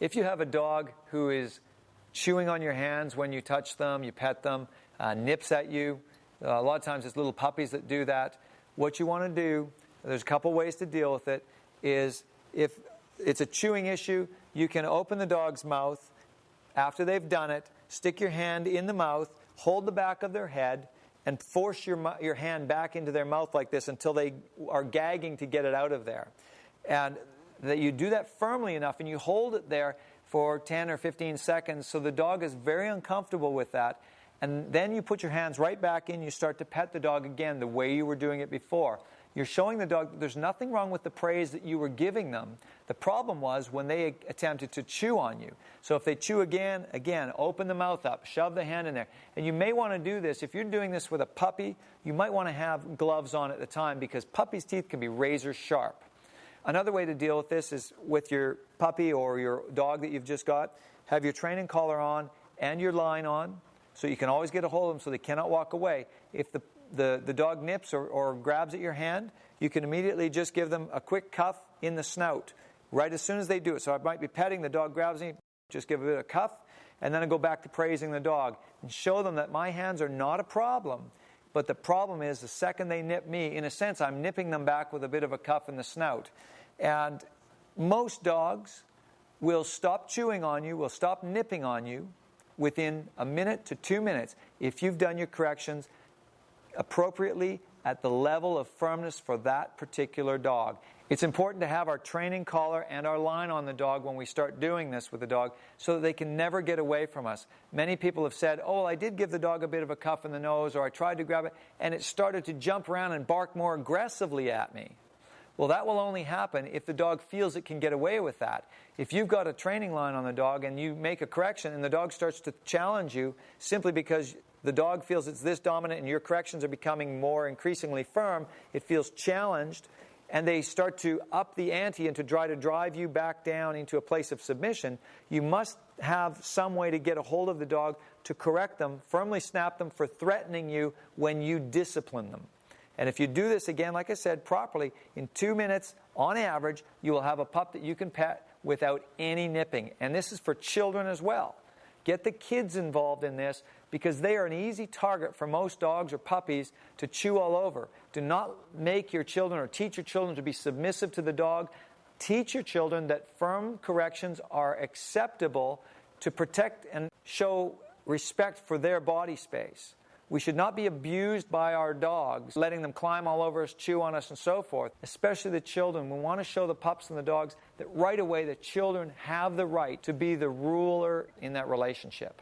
If you have a dog who is chewing on your hands when you touch them, you pet them, nips at you, a lot of times it's little puppies that do that. What you want to do, there's a couple ways to deal with it, is if it's a chewing issue, you can open the dog's mouth after they've done it, stick your hand in the mouth, hold the back of their head, and force your hand back into their mouth like this until they are gagging to get it out of there. And that you do that firmly enough and you hold it there for 10 or 15 seconds so the dog is very uncomfortable with that. And then you put your hands right back in, you start to pet the dog again the way you were doing it before. You're showing the dog that there's nothing wrong with the praise that you were giving them. The problem was when they attempted to chew on you. So if they chew again, open the mouth up, shove the hand in there. And you may want to do this. If you're doing this with a puppy, you might want to have gloves on at the time because puppies' teeth can be razor sharp. Another way to deal with this is with your puppy or your dog that you've just got, have your training collar on and your line on so you can always get a hold of them so they cannot walk away. If the dog nips or grabs at your hand, you can immediately just give them a quick cuff in the snout right as soon as they do it. So I might be petting, the dog grabs me, just give a bit of a cuff, and then I go back to praising the dog and show them that my hands are not a problem. But the problem is the second they nip me, in a sense, I'm nipping them back with a bit of a cuff in the snout. And most dogs will stop chewing on you, will stop nipping on you within a minute to 2 minutes if you've done your corrections appropriately at the level of firmness for that particular dog. It's important to have our training collar and our line on the dog when we start doing this with the dog so that they can never get away from us. Many people have said, oh, I did give the dog a bit of a cuff in the nose, or I tried to grab it, and it started to jump around and bark more aggressively at me. Well, that will only happen if the dog feels it can get away with that. If you've got a training line on the dog and you make a correction and the dog starts to challenge you simply because the dog feels it's this dominant and your corrections are becoming more increasingly firm, it feels challenged, and they start to up the ante and to try to drive you back down into a place of submission, you must have some way to get a hold of the dog to correct them, firmly snap them for threatening you when you discipline them. And if you do this again, like I said, properly, in 2 minutes, on average, you will have a pup that you can pet without any nipping. And this is for children as well. Get the kids involved in this because they are an easy target for most dogs or puppies to chew all over. Do not make your children or teach your children to be submissive to the dog. Teach your children that firm corrections are acceptable to protect and show respect for their body space. We should not be abused by our dogs, letting them climb all over us, chew on us, and so forth, especially the children. We want to show the pups and the dogs that right away the children have the right to be the ruler in that relationship.